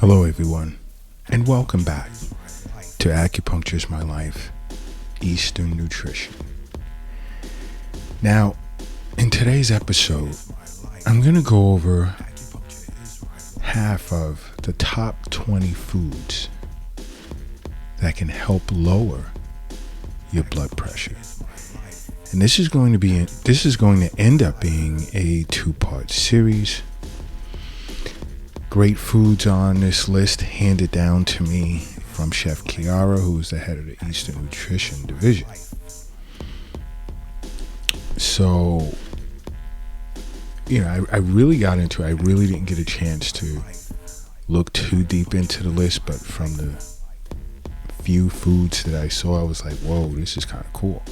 Hello, everyone, and welcome back to Acupuncture is My Life, Eastern Nutrition. Now, in today's episode, I'm going to go over half of the top 20 foods that can help lower your blood pressure. And this is going to end up being a two-part series. Great foods on this list handed down to me from Chef Kiara, who is the head of the Eastern Nutrition Division. So, I really got into it. I really didn't get a chance to look too deep into the list, but from the few foods that I saw, I was like, whoa, this is kind of cool.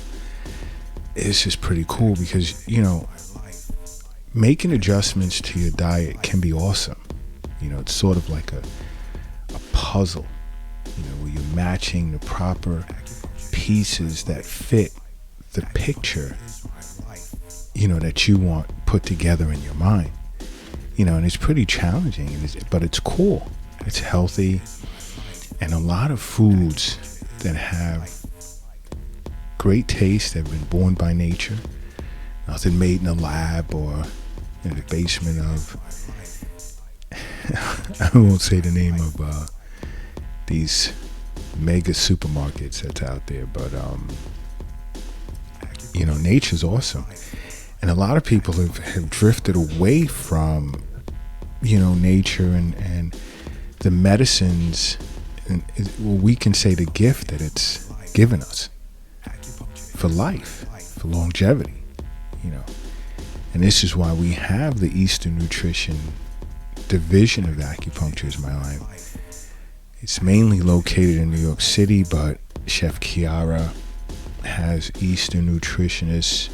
This is pretty cool because, making adjustments to your diet can be awesome. It's sort of like a puzzle, where you're matching the proper pieces that fit the picture, that you want put together in your mind. And it's pretty challenging, but it's cool. It's healthy. And a lot of foods that have great taste have been born by nature. Nothing made in a lab or in the basement of I won't say the name of these mega supermarkets that's out there, but nature's awesome. And a lot of people have drifted away from nature and the medicines, and we can say the gift that it's given us for life, for longevity, and this is why we have the Eastern Nutrition Division of Acupuncture is My Life. It's mainly located in New York City, but Chef Kiara has Eastern nutritionists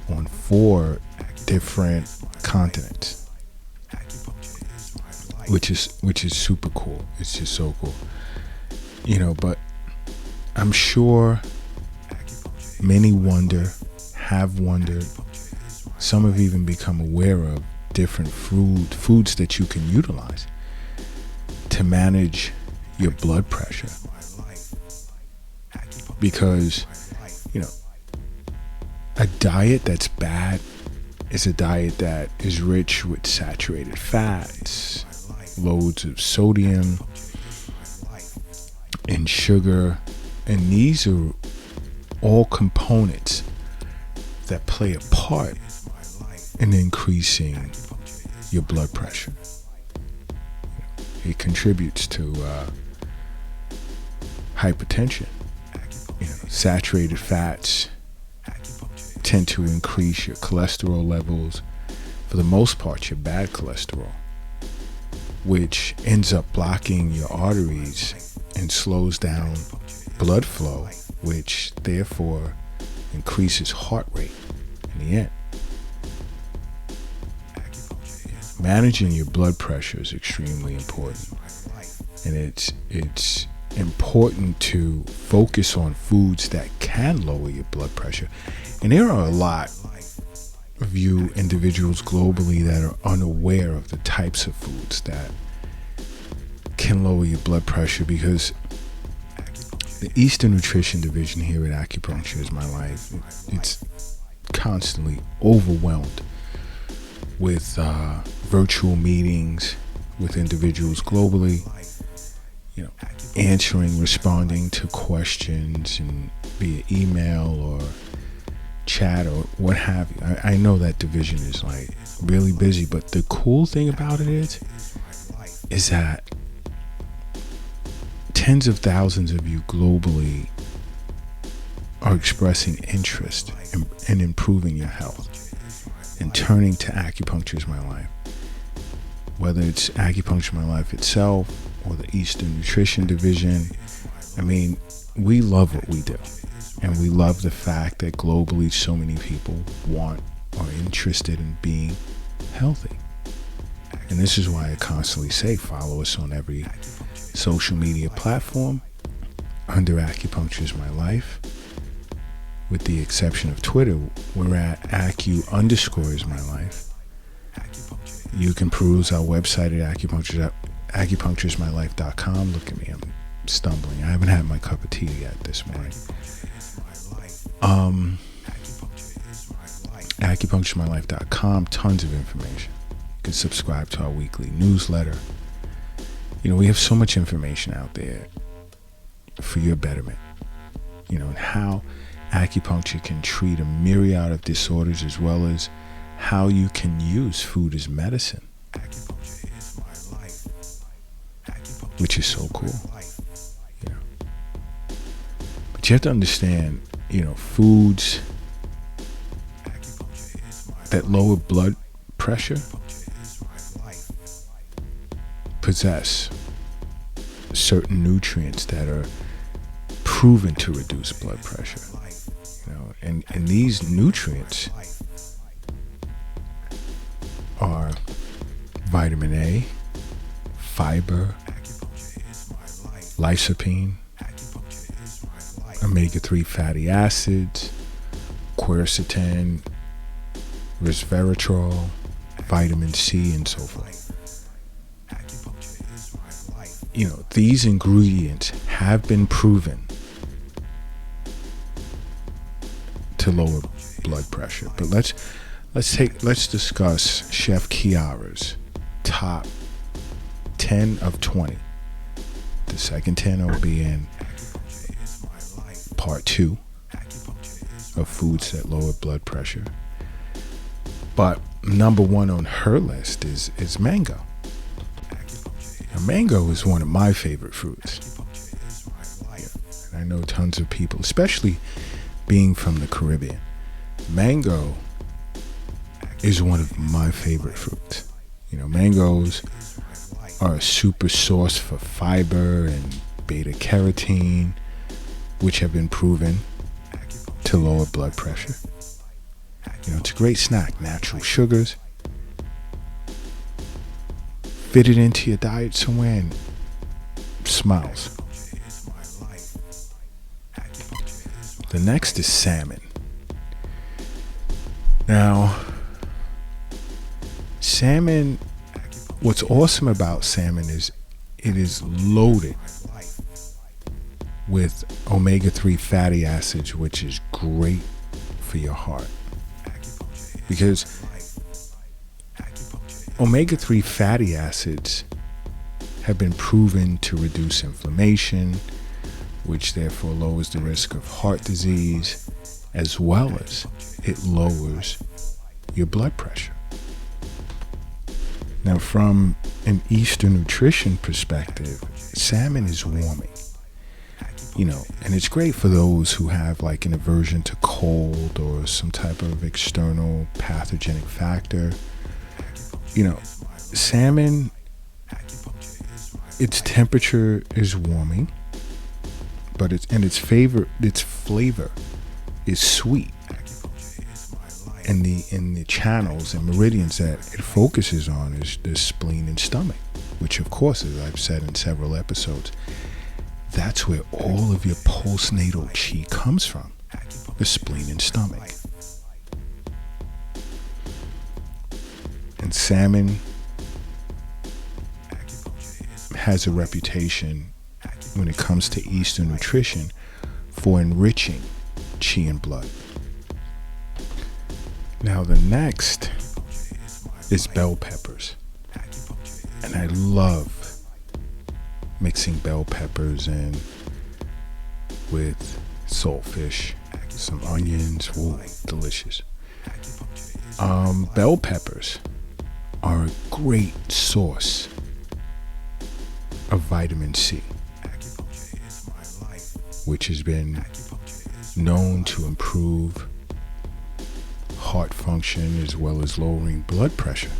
on 4 different continents, which is super cool. It's just so cool, but I'm sure many have wondered, some have even become aware of different foods that you can utilize to manage your blood pressure, because a diet that's bad is a diet that is rich with saturated fats, loads of sodium and sugar, and these are all components that play a part in increasing your blood pressure. It contributes to hypertension. Saturated fats tend to increase your cholesterol levels, for the most part your bad cholesterol, which ends up blocking your arteries and slows down blood flow, which therefore increases heart rate in the end. Managing your blood pressure is extremely important, and it's important to focus on foods that can lower your blood pressure. And there are a lot of you individuals globally that are unaware of the types of foods that can lower your blood pressure, because the Eastern Nutrition Division here at Acupuncture is My Life, it's constantly overwhelmed with virtual meetings with individuals globally, responding to questions and via email or chat or what have you. I know that division is like really busy, but the cool thing about it is that tens of thousands of you globally are expressing interest in improving your health and turning to Acupuncture is My Life. Whether it's Acupuncture My Life itself or the Eastern Nutrition Division, we love what we do. And we love the fact that globally so many people are interested in being healthy. And this is why I constantly say follow us on every social media platform under Acupuncture is My Life. With the exception of Twitter, we're at Acu_is My Life. You can peruse our website at acupunctureismylife.com. Look at me, I'm stumbling. I haven't had my cup of tea yet this morning. Acupunctureismylife.com, tons of information. You can subscribe to our weekly newsletter. We have so much information out there for your betterment, and how acupuncture can treat a myriad of disorders, as well as how you can use food as medicine, which is so cool. But you have to understand, foods that lower blood pressure possess certain nutrients that are proven to reduce blood pressure. And these nutrients are vitamin A, fiber, lycopene, omega-3 fatty acids, quercetin, resveratrol, vitamin C, and so forth. These ingredients have been proven to lower blood pressure. But let's discuss Chef Kiara's top 10 of 20. The second 10 will be in part 2 of foods that lower blood pressure. But number 1 on her list is mango. Now, mango is one of my favorite fruits. And I know tons of people, especially being from the Caribbean. Mango is one of my favorite fruits. Mangoes are a super source for fiber and beta carotene, which have been proven to lower blood pressure. It's a great snack. Natural sugars. Fit it into your diet somewhere and smiles. The next is salmon. Now, salmon, what's awesome about salmon is it is loaded with omega-3 fatty acids, which is great for your heart. Because omega-3 fatty acids have been proven to reduce inflammation, which therefore lowers the risk of heart disease, as well as it lowers your blood pressure. Now, from an Eastern nutrition perspective, salmon is warming. And it's great for those who have like an aversion to cold or some type of external pathogenic factor. Salmon, its temperature is warming, but its flavor is sweet. And the channels and meridians that it focuses on is the spleen and stomach, which of course, as I've said in several episodes, that's where all of your postnatal chi comes from, the spleen and stomach. And salmon has a reputation when it comes to Eastern nutrition for enriching chi and blood. Now the next is bell peppers. And I love mixing bell peppers in with saltfish, some onions. Whoa, delicious. Bell peppers are a great source of vitamin C, which has been known to improve heart function as well as lowering blood pressure.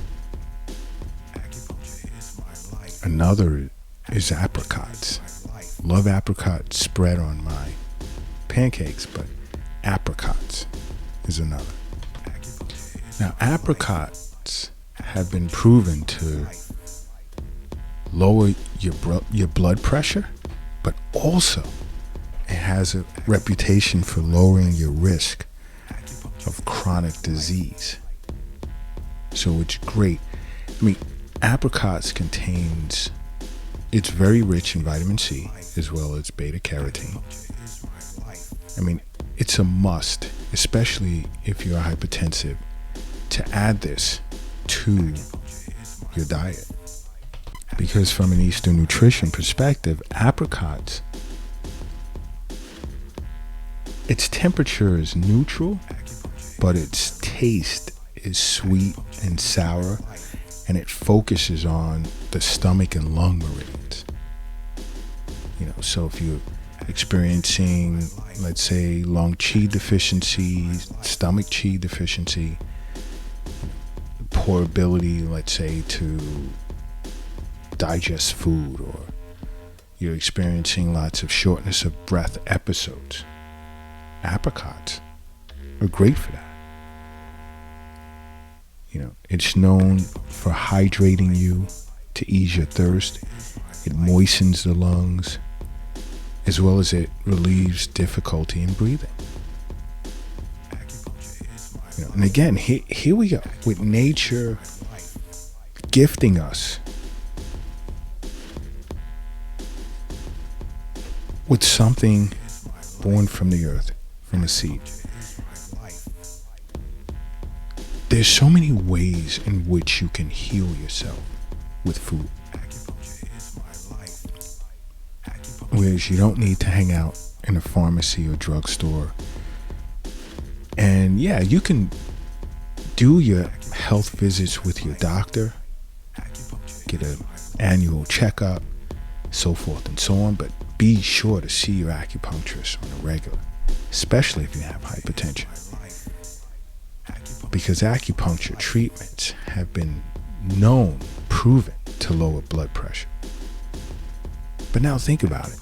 Another is apricots. Love apricot spread on my pancakes, but apricots is another. Now, apricots have been proven to lower your blood pressure, but also it has a reputation for lowering your risk of chronic disease. So it's great. I mean, apricots contains it's very rich in vitamin C as well as beta carotene. I mean, it's a must, especially if you're hypertensive, to add this to your diet. Because from an Eastern nutrition perspective, apricots, its temperature is neutral, but its taste is sweet and sour, and it focuses on the stomach and lung meridians. So if you're experiencing, let's say, lung qi deficiency, stomach qi deficiency, poor ability, let's say, to digest food, or you're experiencing lots of shortness of breath episodes, apricots are great for that. It's known for hydrating you to ease your thirst. It moistens the lungs, as well as it relieves difficulty in breathing. And again, here we go, with nature gifting us with something born from the earth, from a seed. There's so many ways in which you can heal yourself with food. Whereas you don't need to hang out in a pharmacy or drugstore. And yeah, you can do your health visits with your doctor, get an annual checkup, so forth and so on, but be sure to see your acupuncturist on a regular, especially if you have hypertension. Because acupuncture treatments have been proven to lower blood pressure. But now think about it.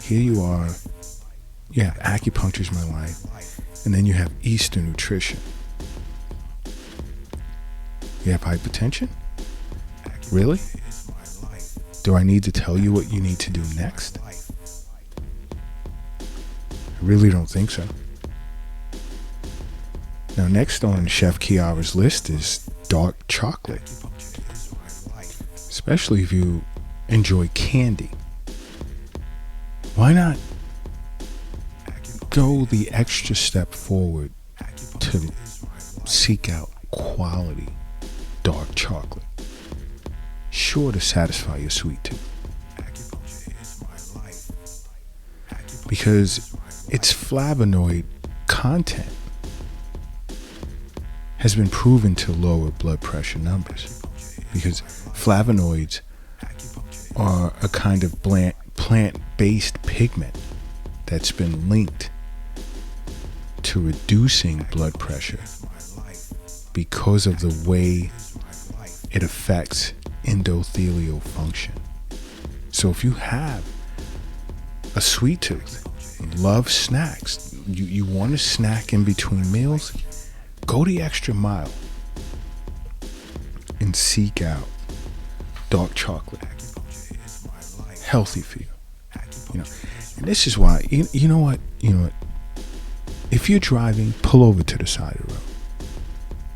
Here you are, you have Acupuncture's My Life, and then you have Eastern nutrition. You have hypertension? Really? Do I need to tell you what you need to do next? I really don't think so. Now, next on Chef Kiara's list is dark chocolate. Especially if you enjoy candy. Why not go the extra step forward to seek out quality dark chocolate, sure to satisfy your sweet tooth? Because its flavonoid content has been proven to lower blood pressure numbers, because flavonoids are a kind of plant-based pigment that's been linked to reducing blood pressure because of the way it affects endothelial function. So if you have a sweet tooth, love snacks, you want to snack in between meals, go the extra mile and seek out dark chocolate. Healthy for you. And this is why, you know what? If you're driving, pull over to the side of the road.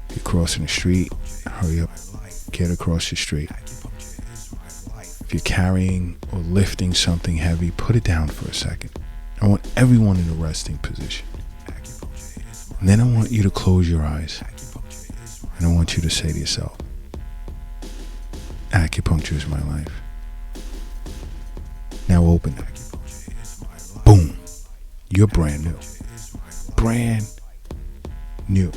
You're crossing the street, hurry up, get across the street. If you're carrying or lifting something heavy, put it down for a second. I want everyone in a resting position. And then I want you to close your eyes. And I want you to say to yourself, acupuncture is my life. Now open it. Boom. You're brand new. Brand new.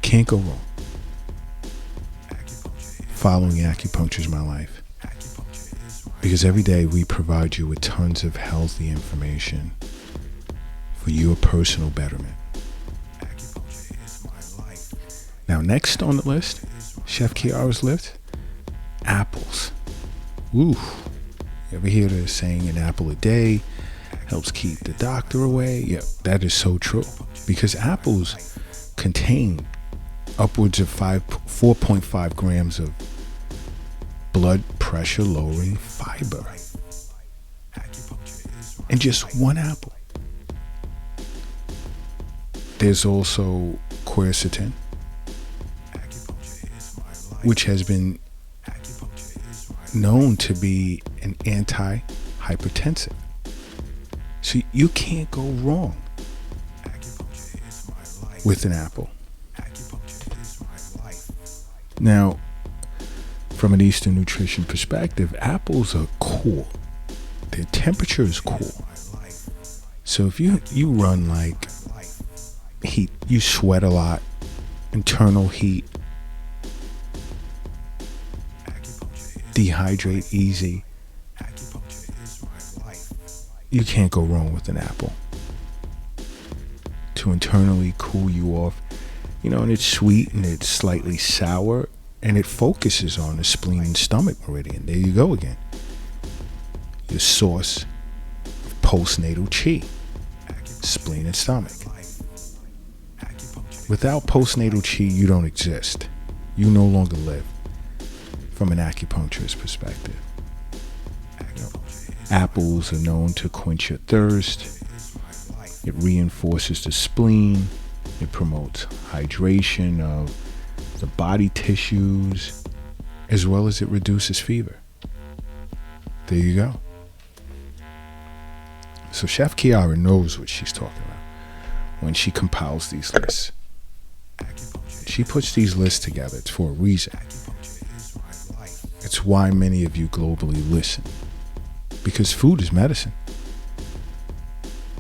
Can't go wrong. Following acupuncture is my life. Because every day we provide you with tons of healthy information for your personal betterment. Now, next on the list, Chef Kiara's list, apples. Ooh, you ever hear the saying, an apple a day helps keep the doctor away? Yeah, that is so true. Because apples contain upwards of 4.5 grams of blood pressure lowering fiber. And just one apple. There's also quercetin, which has been known to be an anti-hypertensive. So you can't go wrong with an apple. Now, from an Eastern nutrition perspective, apples are cool. Their temperature is cool. So if you run like heat, you sweat a lot, internal heat, dehydrate easy, you can't go wrong with an apple to internally cool you off. And it's sweet and it's slightly sour, and it focuses on the spleen and stomach meridian. There you go again. Your source of postnatal chi, spleen and stomach. Without postnatal chi, you don't exist. You no longer live from an acupuncturist perspective. Apples are known to quench your thirst. It reinforces the spleen. It promotes hydration of the body tissues, as well as it reduces fever. There you go. So Chef Kiara knows what she's talking about when she compiles these lists. She puts these lists together. It's for a reason. It's why many of you globally listen. Because food is medicine.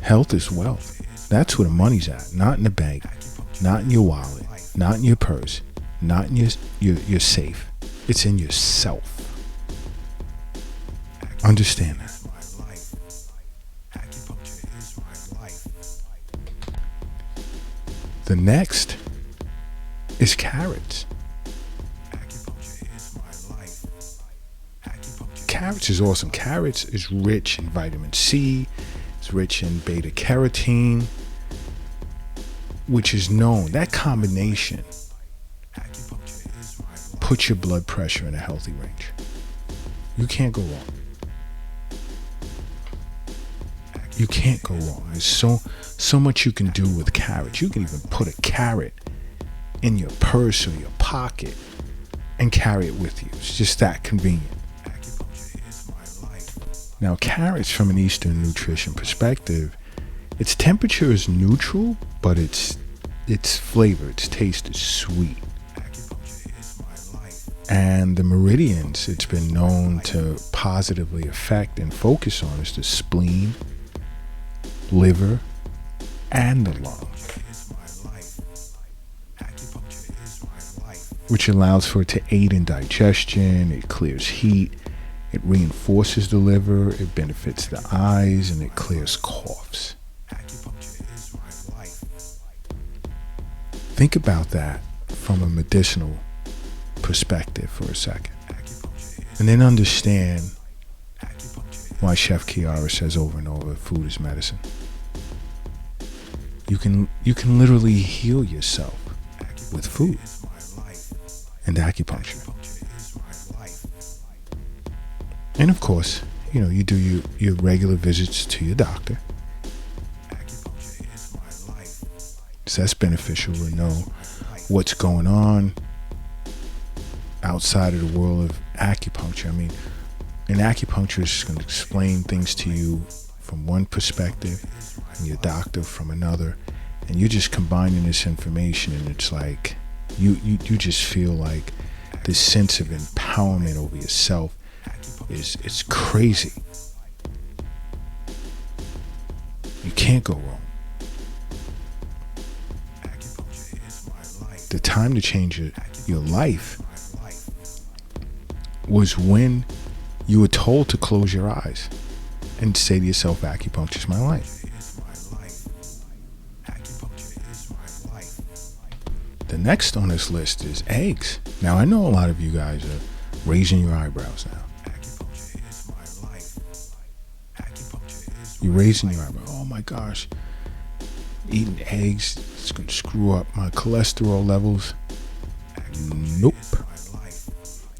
Health is wealth. That's where the money's at. Not in the bank, not in your wallet, not in your purse, not in your safe. It's in yourself. Understand that. The next is carrots. Carrots is awesome. Carrots is rich in vitamin C. It's rich in beta carotene, which is known. That combination puts your blood pressure in a healthy range. You can't go wrong. You can't go wrong. There's so much you can do with carrots. You can even put a carrot in your purse or your pocket and carry it with you. It's just that convenient. Now, carrots, from an Eastern nutrition perspective, its temperature is neutral, but its flavor, its taste is sweet. And the meridians it's been known to positively affect and focus on is the spleen, liver, and the lung, which allows for it to aid in digestion. It clears heat. It reinforces the liver, it benefits the eyes, and it clears coughs. Think about that from a medicinal perspective for a second. And then understand why Chef Kiara says over and over, food is medicine. You can literally heal yourself with food and acupuncture. And of course, you do your regular visits to your doctor. So that's beneficial to know what's going on outside of the world of acupuncture. I mean, an acupuncturist is going to explain things to you from one perspective and your doctor from another. And you're just combining this information, and it's like you just feel like this sense of empowerment over yourself. It's crazy. You can't go wrong. The time to change your life was when you were told to close your eyes and say to yourself, acupuncture is my life. The next on this list is eggs. Now, I know a lot of you guys are raising your eyebrows now. You're raising your eyebrow. Oh my gosh. Eating eggs, it's going to screw up my cholesterol levels. Nope.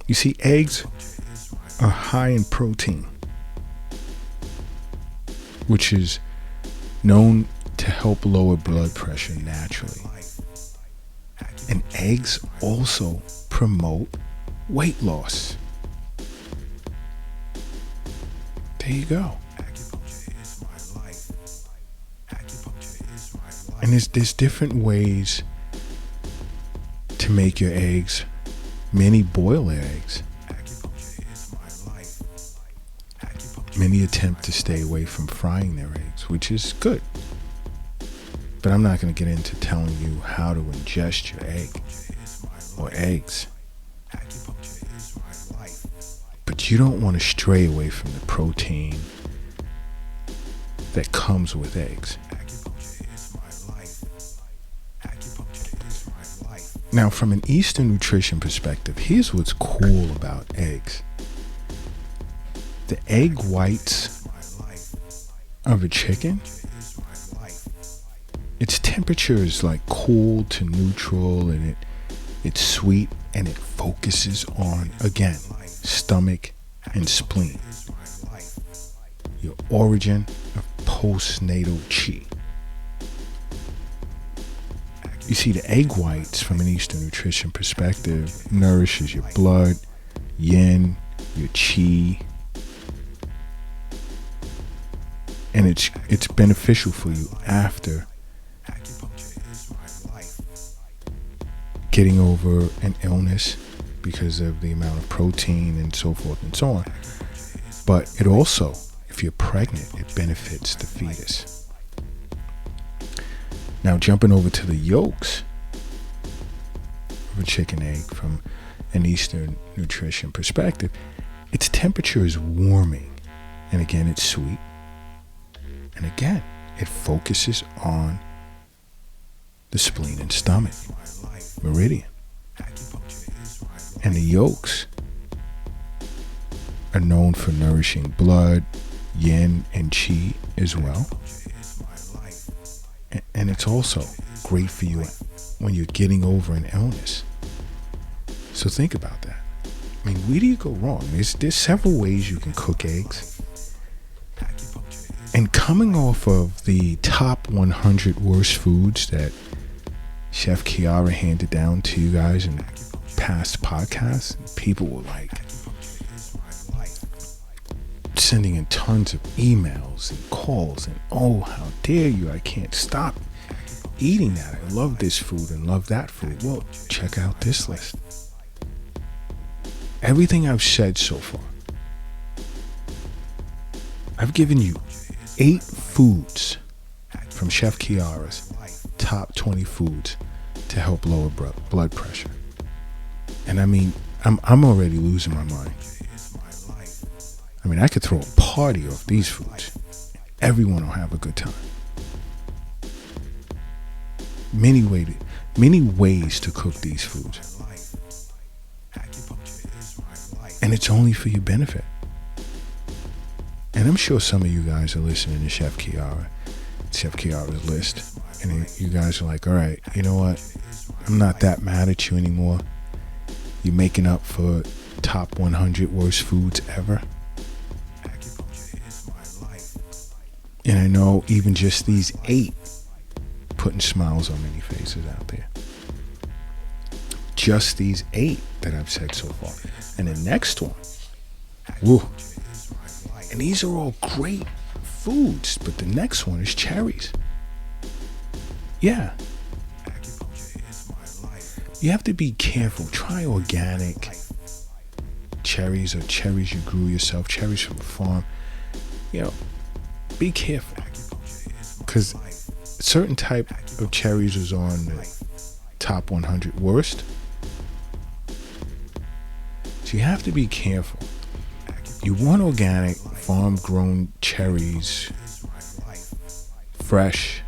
You see, eggs are high in protein, which is known to help lower blood pressure naturally. And eggs also promote weight loss. There you go. And there's different ways to make your eggs. Many boil their eggs. Many attempt to stay away from frying their eggs, which is good. But I'm not going to get into telling you how to ingest your egg or eggs. But you don't want to stray away from the protein that comes with eggs. Now, from an Eastern nutrition perspective, here's what's cool about eggs. The egg whites of a chicken, its temperature is like cool to neutral, and it's sweet, and it focuses on, again, stomach and spleen. Your origin of postnatal chi. You see, the egg whites from an Eastern nutrition perspective nourishes your blood, yin, your chi, and it's beneficial for you after getting over an illness because of the amount of protein and so forth and so on. But it also, if you're pregnant, it benefits the fetus. Now, jumping over to the yolks of a chicken egg from an Eastern nutrition perspective, its temperature is warming, and again, it's sweet, and again, it focuses on the spleen and stomach meridian. And the yolks are known for nourishing blood, yin, and chi as well. And it's also great for you when you're getting over an illness. So think about that. I mean, where do you go wrong? There's several ways you can cook eggs. And coming off of the top 100 worst foods that Chef Kiara handed down to you guys in past podcasts, people were like sending in tons of emails and calls and, oh, how dare you, I can't stop eating that, I love this food and love that food. Well, check out this list. Everything I've said so far, I've given you 8 foods from Chef Kiara's top 20 foods to help lower blood pressure. And I mean, I'm already losing my mind. I mean, I could throw a party off these foods. Everyone will have a good time. Many ways to cook these foods. And it's only for your benefit. And I'm sure some of you guys are listening to Chef Kiara's list. And you guys are like, all right, you know what? I'm not that mad at you anymore. You're making up for top 100 worst foods ever. And I know even just these 8 putting smiles on many faces out there. Just these 8 that I've said so far. And the next one, woo. And these are all great foods, but the next one is cherries. Yeah. You have to be careful. Try organic cherries or cherries you grew yourself, cherries from a farm. You know, be careful, because certain type of cherries is on the top 100 worst. So you have to be careful. You want organic, farm-grown cherries, fresh,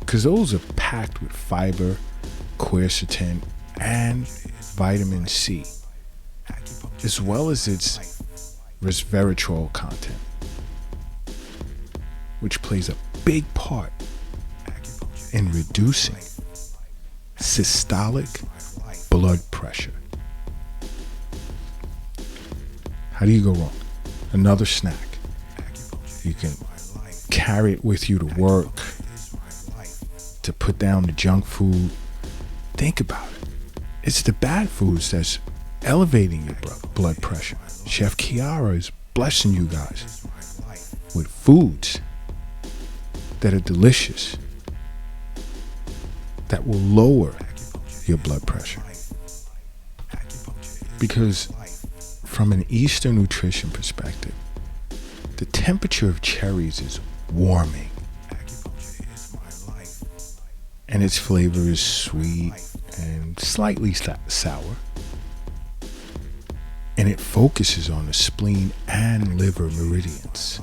because those are packed with fiber, quercetin, and vitamin C, as well as its resveratrol content, which plays a big part in reducing systolic blood pressure. How do you go wrong? Another snack. You can carry it with you to work, to put down the junk food. Think about it. It's the bad foods that's elevating your blood pressure. Chef Kiara is blessing you guys with foods that are delicious, that will lower your blood pressure. Because from an Eastern nutrition perspective, the temperature of cherries is warming. And its flavor is sweet and slightly sour. And it focuses on the spleen and liver meridians.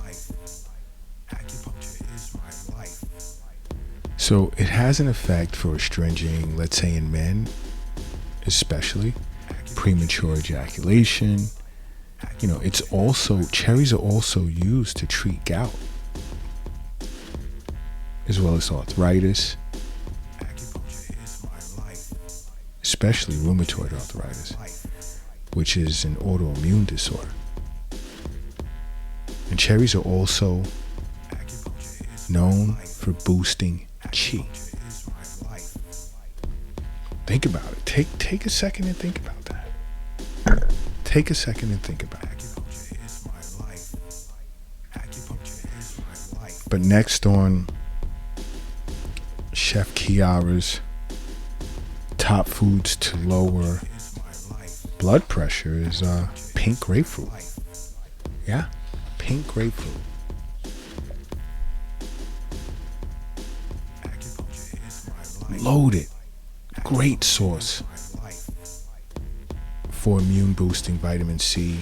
So it has an effect for astringing, let's say in men, especially premature ejaculation. You know, cherries are also used to treat gout, as well as arthritis, especially rheumatoid arthritis, which is an autoimmune disorder. And cherries are also known for boosting chi. Think about it. Take a second and think about that. Take a second and think about it. But next on Chef Kiara's top foods to lower blood pressure is pink grapefruit. Yeah, pink grapefruit. Loaded, great source for immune boosting vitamin C,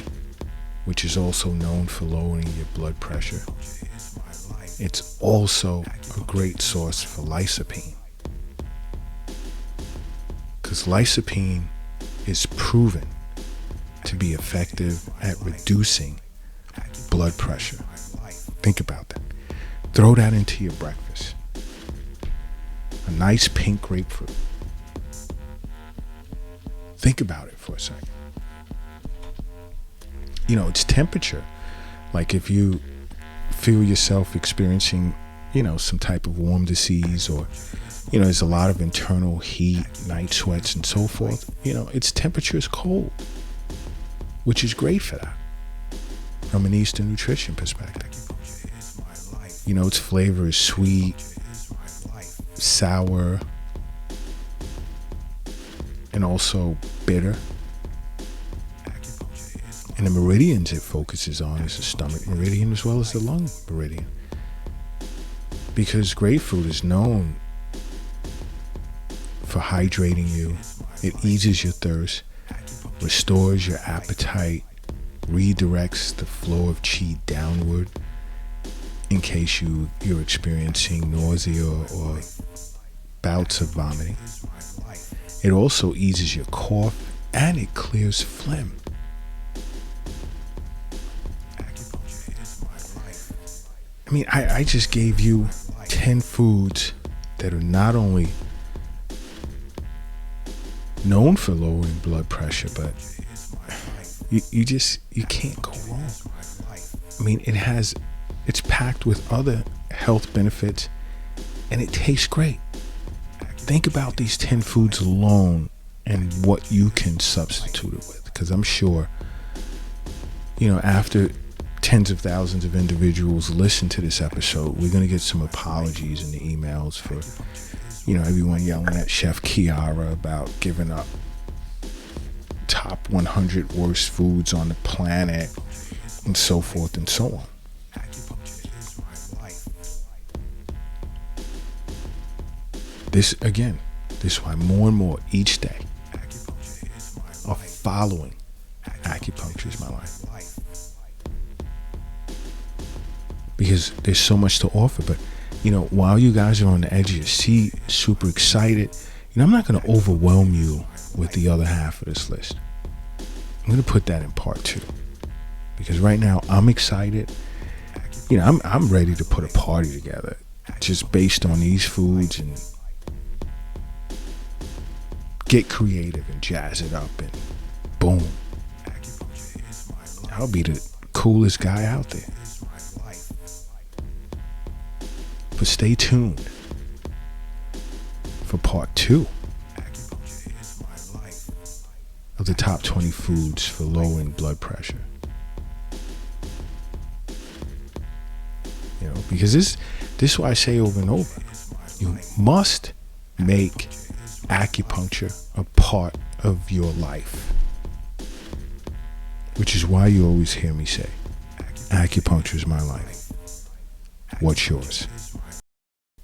which is also known for lowering your blood pressure. It's also a great source for lycopene, because lycopene is proven to be effective at reducing blood pressure. Think about that. Throw that into your breakfast. A nice pink grapefruit. Think about it for a second. You know, it's temperature. Like if you feel yourself experiencing, you know, some type of warm disease, or, you know, there's a lot of internal heat, night sweats and so forth, you know, its temperature is cold, which is great for that from an Eastern nutrition perspective. You know, its flavor is sweet, sour, and also bitter. And the meridians it focuses on is the stomach meridian as well as the lung meridian. Because grapefruit is known for hydrating you. It eases your thirst, restores your appetite, redirects the flow of chi downward in case you're experiencing nausea or bouts of vomiting. It also eases your cough and it clears phlegm. I mean, I just gave you 10 foods that are not only known for lowering blood pressure, but you can't go wrong. I mean, it's packed with other health benefits and it tastes great. Think about these 10 foods alone and what you can substitute it with, because I'm sure, you know, after tens of thousands of individuals listen to this episode, we're going to get some apologies in the emails for, you know, everyone yelling at Chef Kiara about giving up top 100 worst foods on the planet and so forth and so on. This is why more and more each day are following Acupuncture is My Life. Because there's so much to offer. But, you know, while you guys are on the edge of your seat, super excited, you know, I'm not going to overwhelm you with the other half of this list. I'm going to put that in part 2. Because right now I'm excited. You know, I'm ready to put a party together just based on these foods and get creative and jazz it up and boom. I'll be the coolest guy out there. But stay tuned for part 2 of the top 20 foods for lowering blood pressure. because this is what I say over and over. You must make acupuncture a part of your life, which is why you always hear me say, acupuncture is my life. What's yours?